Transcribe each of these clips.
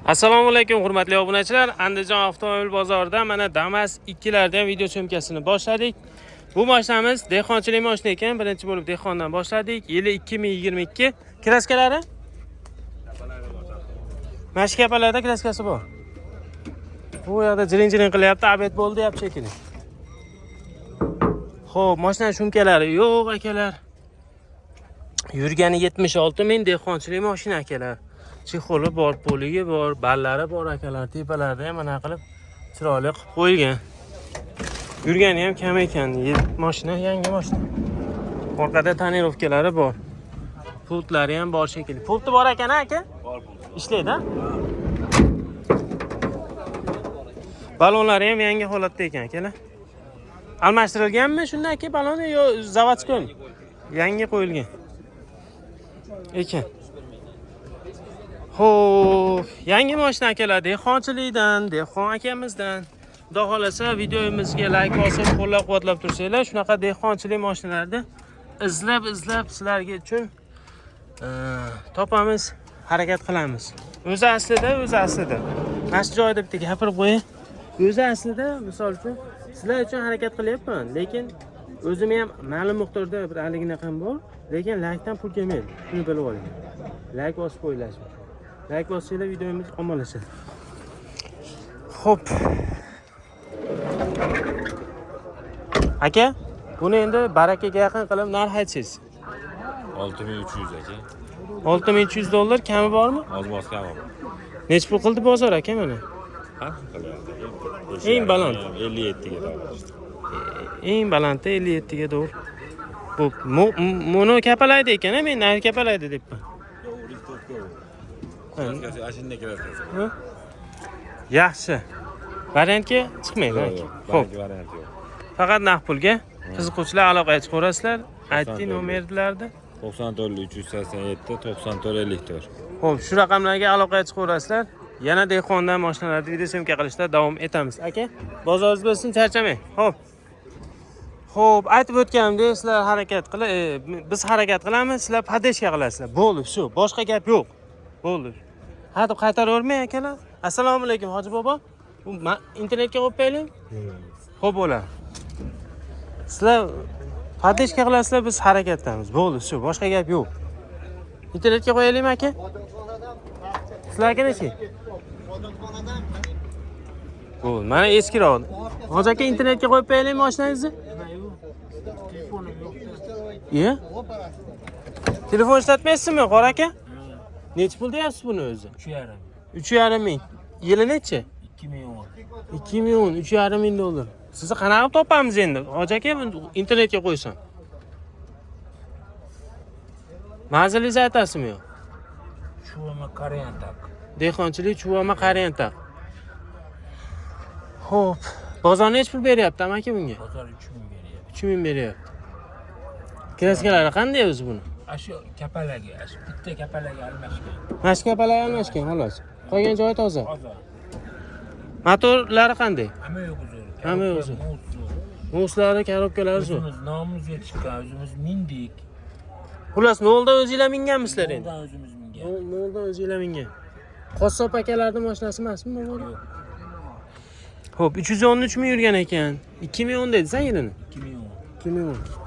Assalomu alaykum hurmatli obunachilar. Andijon avtomobil bozorida mana Damas 2 lardan video syomkasini boshladik. Bu mashinamiz dehqonchilik mashina ekan. Birinchi bo'lib dehqondan boshladik. Yili 2022. Kraskalari? Mashka kapalarda kraskasi bor. Bu yerda jiring-jiring qilyapti, abet bo'ldi deyapti shekilli. Xo'p, mashina shumkalari yo'q akalar. Yurgani 76 ming dehqonchilik mashina akalar. Chexoli bor, poligi bor, ballari bor akalar. Tepalarda ham mana qilib chiroyli qilib qo'yilgan. Yurgani ham kam ekan. Mashina yangi mashina. Orqada tonirovkalari bor. Pultlari ham bor shekilli. Pulti bor ekan aka? Bor pult. Ishlaydi-a? Balonlari ham yangi holatda ekan akalar. Almashtirilganmi shundan aka baloni yo zavodskoy? Yangi qo'yilgan. Ekan. Xo'p, yangi mashina akalar, dehqonchilikdan, dehqon akamizdan. Xudo xolasa videomizga like bosib, qo'llab-quvvatlab tursanglar, shunaqa dehqonchilik mashinalarni izlab sizlarga uchun topamiz, harakat qilamiz. O'zi aslida. Mana shu joyda bitta gapirib qo'ying. O'zi aslida, misol uchun, sizlar uchun harakat qilyapman, lekin o'zim ham ma'lum miqdorda bir aligina ham bor, lekin like-dan pul kelmaydi. Shuni bilib oling. Like bosib qo'yinglar. Like bossanglar videomiz ommalashadi. Xo'p. Aka, buni endi barakaga yaqin qilib narx aytsangiz. 6300 aka. 6300 dollar kami bormi? Ozmoz kami bor. Nech pul qildi bozor aka mana? Ha, qilyapti. Eng baland 57 ga to'g'ri. Eng balandi 57 ga to'g'ri. Bu mono kapalaydi ekan, men narx kapalaydi debman. Ashunday kraskasi. Yaxshi. Variantga chiqmaydi. Xo'p. Variant yo'q. Faqat naqd pulga qiziquvchilar aloqaga chiqaverasizlar. Aytding nomerlarda 94 387 94 54. Xo'p, shu raqamlarga aloqaga chiqaverasizlar. Yana dehqondan mashinalarni video syomka qilishda davom etamiz. Aka, bozoringiz bo'lsin, charchamang. Xo'p, aytib o'tganimdek, sizlar harakat biz harakat qilamiz, sizlar podeshka qilasizlar. Bo'ldi, shu. Boshqa gap yo'q. Bo'ldi. Hadeb qaytaravermang akalar. Assalomu alaykum hoji bobo. Bu internetga qo'yib qo'ying. Xo'p bo'ladi. Sizlar podeshka qilasizlar, biz harakatdamiz. Bo'ldi, shu. Boshqa gap yo'q. Internetga qo'yaylikmi aka? Sizlarga nechi? Bo'ldi. Mana eskiroq. Hoji aka internetga qo'yib qo'yaylikmi mashinangizni? Telefonim yo'q. Iya? Telefon ishlatmaysizmi, qora aka? Necha pul deyapsiz buni o'zi? 3,5. 3,5 ming. Yili necha? 2010. 2010, 3,5 ming dollar. Sizni qanaqa topamiz endi? Hoji aka internetga qo'ysam. Manzilingizni aytasizmi yo'q? Chuvama Qaryantak. Dehqonchilik Chuvama Qaryantak. Xo'p, bozor necha pul beryapti amaki bunga? Bozor 3000 beryapti. 3000 beryapti. Kraskalari qanday o'zi buni? Ashu kapalagi, bitta kapalagi almashgan. Mashka kapalari almashgan xolos. Qolgan joyi toza. Hozir. Motorlari qanday? Hamma yo'q o'zi. Hamma yo'q o'zi. Moslari, korobkalari zo'r. O'zimiz nomimizga chiqqan, o'zimiz mindik. Xullas, nolda o'zingizlar minganmisizlar endi? Noldan o'zimiz mingan. Nolda o'zingizlar mingan. Qassob akalarning mashinasi emasmi bu? Yo'q. Xo'p, 313 ming yurgan ekan. 2010 dedingiz yilini? 2010. 2010.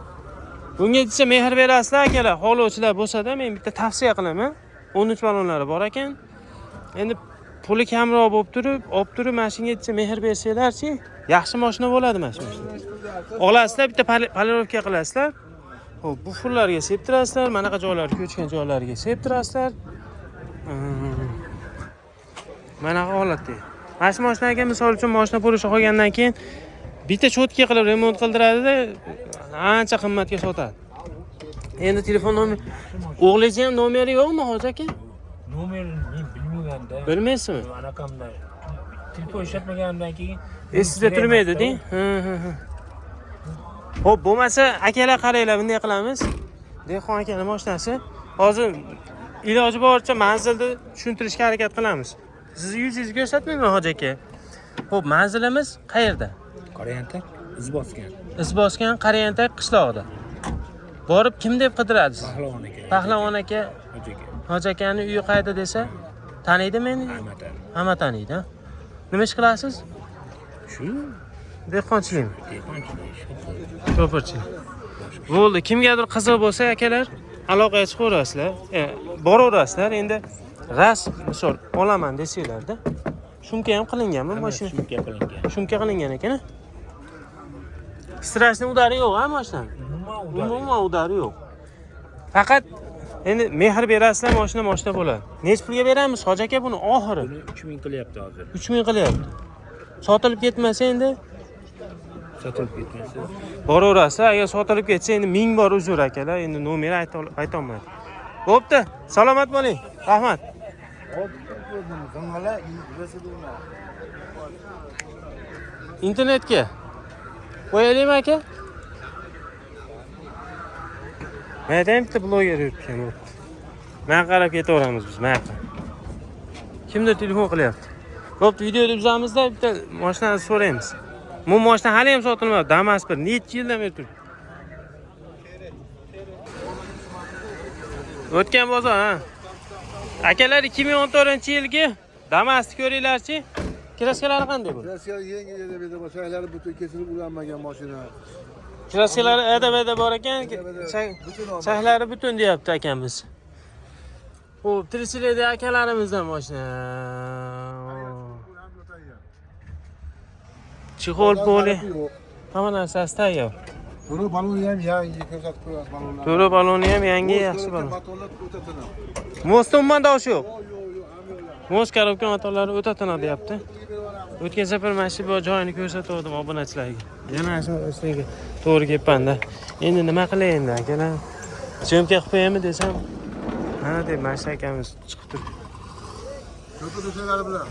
Bunga desa mehr berasizlar akalar, xolovchilar bo'lsa-da, men bitta tavsiya qilaman. 13 balonlari bor ekan. Endi puli kamroq bo'lib turib, mashinaga desa mehr bersanglar-chi, yaxshi mashina bo'ladi mana shu mashina. Olasizlar, bitta polirovka qilasizlar. Xo'p, bu fullarga septirasizlar, mana qa joylarga ko'chgan joylariga septirasizlar. Mana holatda. Mana shu mashinaga misol uchun mashina polishi qolgandan keyin bitta cho'tka qilib remont qildiradi-da, ancha qimmatga sotadi. Endi telefon nomeri o'g'lingiz ham nomeri yo'qmi hoji aka? Nomerini men bilmaymanda. Bilmaysizmi? Raqamda telefon ishlatmaganimdan keyin Esingizda turmaydi-da? Xo'p, bo'lmasa akalar qaranglar, bunday qilamiz. Dehqon akaning mashinasi. Hozir iloji boricha manzilni tushuntirishga harakat qilamiz. Sizni yuzingizni ko'rsatmayman hoji aka. Xo'p, manzilimiz qayerda? Qaryantak iz bosgan. Iz bosgan Qaryantak qishlog'ida. Borib kim deb qidirasiz? Pahlavon aka. Pahlavon aka, Hoji aka. hoji akaning uyi qayerda desa, Taniydi meni? Hamatan. Hamma taniydi. Ha? Nima ish qilasiz? Shu Dehqonchilikmi? dehqonchilik. Ko'pirchilik. Bo'ldi, kimgadir qiziq bo'lsa akalar, aloqaga chiqaverasizlar. Boraverasizlar. Endi rasm misol olaman desanglarda, shumka ham qilinganmi mashina? Shunga qilingan. Shumka qilingan ekan. Strashni udari yo'q-a mashinani? Umuman udari yo'q. Faqat endi mehr berasizlar, mashina bo'ladi. Nech pulga beramiz Hoji aka buni oxiri? Buni 3000 qilyapti hozir. 3000 qilyapti. Sotilib ketmasa endi Sotilib ketmasa. boraverasiz. Agar sotilib ketsa endi 1000 bor uzr akalar. Endi nomer aytolmaydi. Bo'pti. Salomat bo'ling. Rahmat. Internetga qo'yaylikmi aka? Mayda bitta bloger yuribdi. Men qarab ketaveramiz biz, mayda. Kimdir telefon qilyapti. Bo'pti, videoda bizamizda bitta mashinani so'raymiz. Bu mashina hali ham sotilmadi. Damas bir necha yildan beri turibdi. O'tgan bozor, ha. Akalar 2014-yilgi Damas'ni ko'ringlarchi. Kraskalari qanday bu? Kraskalar yangi edi, boshqalari butun kesilib ulanmagan mashina. Kraskalari ada-bada bor ekan, chaklari butun deyapti akamiz. Xo'p, tirikchilikda akalarimizdan mashina. Chixol poli. Hamma narsasi tayyor. To'ri baloni ham yangi ko'rsatib qo'yamiz balonlarni. To'ri baloni ham yangi, yaxshi balon. Motorlar o'ta tiniq. Most ummandosh yo'q. Most korobka motorlari o'ta tiniq deyapti. O'tgan safar mana shu joyini ko'rsatdim obunachilarga. Yana shu ustiga to'g'ri kelibman-da. Endi nima qilay endi akalar? Syomka qilib qo'yaymi desam, mana deb mana shu akamiz chiqib turibdi. Ko'rpa to'shalari bilan.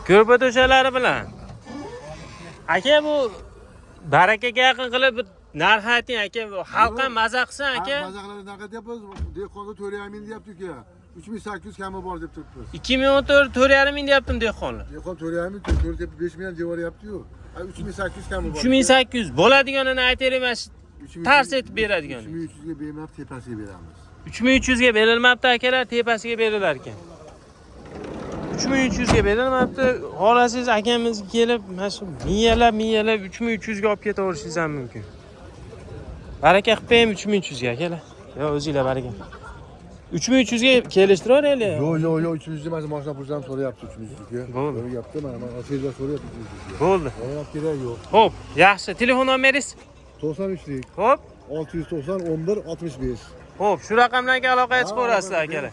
Ko'rpa to'shalari bilan. Aka bu barakaga yaqin qilib bir narx ayting aka, xalqqa maza qilsin aka. Mazaqlarni naqa deyapmiz? Dehqonga 4,5 deyapti-ku. 3800 kami bor deb turibmiz. 2014 4,5 ming deyaptim dehqonlar. Dehqon 4,5 4 deb 5 million devoryapti-yu. 3800 kami bor. 3800 bo'ladiganini aytaylik, mana shu tars etib beradigan. 3300 ga bermab tepasiga beramiz. 3300 ga berilmabdi akalar, tepasiga berilar ekan. 3300 ga berilmabdi. Xohlasangiz akamiz kelib, mana shu miyalab 3300 ga olib ketaverishingiz ham mumkin. Baraka qilib qo'ying 3300 ga akalar. Yo, o'zingizlar baraka. 3300 ga kelishtiraylik. Yo'q, 300 emas, mashina pulini so'rayapti 300 ga. Bo'ldi. To'g'ri gapda, mana ofisda so'rayapti 300 ga. Bo'ldi. Olib kerak yo'q. Xo'p, yaxshi. Telefon nomeringiz? 93lik. Xo'p. 690 11 65. Xo'p, shu raqamlarga aloqaga chiqaverasizlar akalar.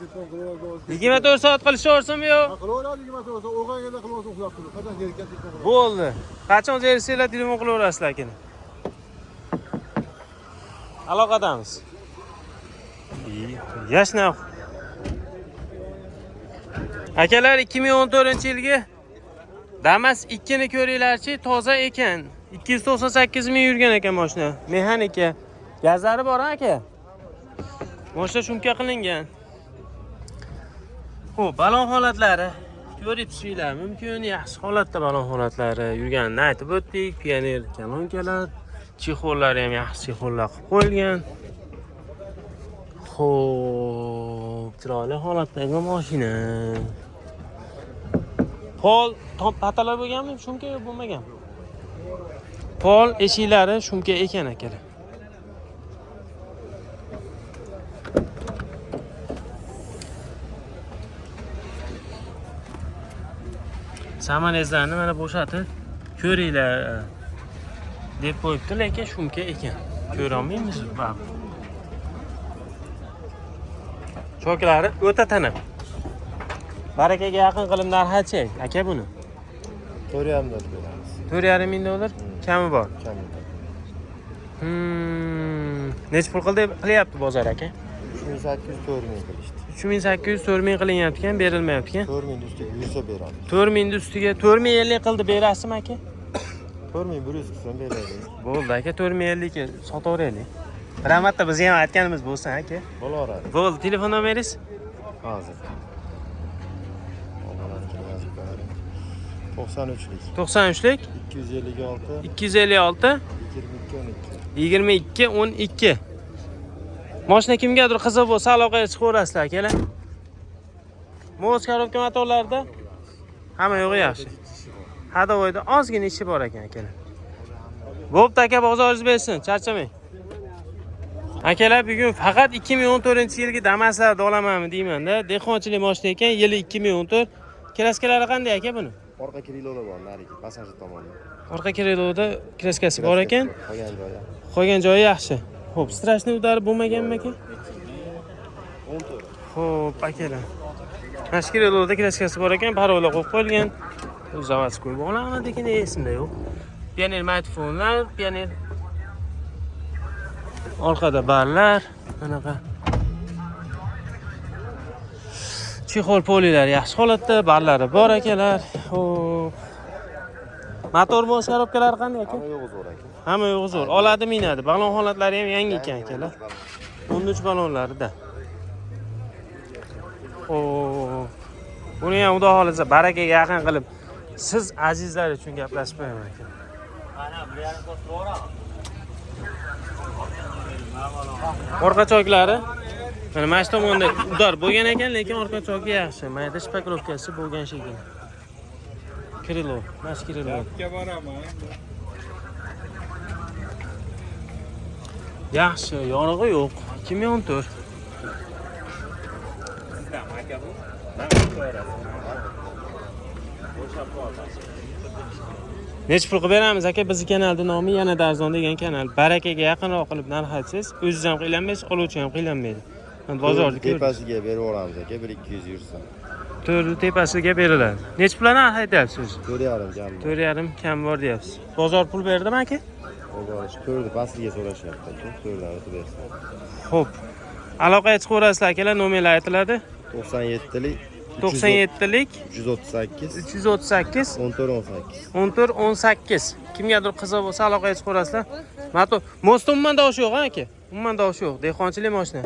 24 soat qilishaversinmi yo? Qilaveradi 24 soat. O'g'anganda qilib uxlab turib. Qachon kerakkan telefon qilaman. Bo'ldi. Qachon zersanglar telefon qilaverasizlar akalar. Aloqadamiz. Yashnav. Akalar 2014-yilgi Damas 2 ni ko'ringlarchi, toza ekan. 298 ming yurgan ekan mashina. Mexanika. Gazlari bor aka. Mashina shumka qilingan. Xo'p, balon holatlari ko'rib tushinglar mumkin. Yaxshi holatda balon holatlari yurganini aytib o'tdik. Pioner kolonkalar, chexollari ham yaxshi chexollar qilib qo'yilgan. Xo'p, chiroyli holatdagi mashina. Pol patalar bo'lganmi? Shumka yo'q bo'lmagan. Pol eshiklari shumka ekan akalar. Samolyotlarni mana bo'shatib ko'ringlar deb qo'yibdi, lekin shumka ekan. Ko'ra olmaymiz baribir. Choklari o'ta tiniq. Barakaga yaqin qilib narx-chi aka buni? 4,5 dollar beramiz. 4,5 ming dollar kami bor. Kami. Nech pul qilyapti bozor aka? 3800 4000 qilishdi. 3800 4000 qilinyapti ekan, berilmayapti ekan. 4000 ustiga 100 beramiz. 4000 ustiga 4050 qildi berasizmi aka? 4100 qilsam beraylik. Bo'ldi aka, 4050 ga sotaveraylik. Bir marta biz ham aytganimiz bo'lsin aka. Bo'laveradi. Bo'ldi, telefon nomeringiz? Hozir. 93lik. 93lik 256 256 22 12. 22 12. Mashina kimgadir qiziq bo'lsa aloqaga chiqaverasizlar akalar. Moz korobka motorlarda hamma yo'g'i yaxshi. Hadovoyda ozgina ishi bor ekan akalar. Bo'pti aka, bozoringiz bersin, charchamang. Akalar, bugun faqat 2014-yilgi Damas'larni olamanmi deyman-da. Dehqonchilik mashina ekan, yili 2014. Kraskalari qanday aka buni? Orqa kriloda bor, narigi passajir tomonda. Orqa kriloda kraskasi bor ekan. Qolgan joyi. Qolgan joyi yaxshi. Xo'p, strashni udarib bo'lmaganmi aka? 14. Xo'p, akalar. Mashkiriloda kraskasi bor ekan, parola qo'yib qo'yilgan. Zavодской bo'ladi degan esimda yo'q. Pioneer smartfonlar, Pioneer orqada barlar, anaqa. Chexol polilar yaxshi holatda, barlari bor akalar. Xo'p. Motor moz korobkalari qanday aka? Hamma yo'g'i zo'r aka. Hamma yo'g'i zo'r. Oladi, minadi. Balon holatlari ham yangi ekan akalar. 13 balonlarida. Xo'p. Buni ham xudo xolasa barakaga yaqin qilib siz azizlar uchun gaplashib qo'yaman aka. Orqa choklari mana shu tomonda udor bo'lgan ekan, lekin orqa choki yaxshi. Mayda shpaklovkasi bo'lgan shekilli. Krilo, mana krilo. Yaxshi, yorug'i yo'q. 2014. Necha pul qilib beramiz aka? Bizning kanalning nomi yanada arzon degan kanal. Barakaga yaqinroq qilib narx aytsangiz, o'zingiz ham qiylanmaysiz, oluvchi ham qiylanmaydi. Men bozorda tepasiga berib olamiz aka, 1-200 yursa. To'rni tepasiga beriladi. Necha pul narx aytyapsiz? 4,5 kam. 4,5 kam bor deyapsiz. Bozor pul berdimi aka? Bozor 4ni pastiga so'rashyapti aka, 4dan o'tib bersin. Xo'p. Aloqaga chiqaverasizlar akalar, nomerlar aytiladi. 97lik 97lik 338 338 1418. 1418. Kimgadir qiziq bo'lsa aloqaga chiqaverasizlar. Motor, mostda umuman dosh yo'q aka. Umuman dosh yo'q. Dehqonchilik mashina.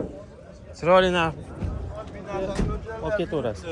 Chiroyli narx. Olib ketaverasiz.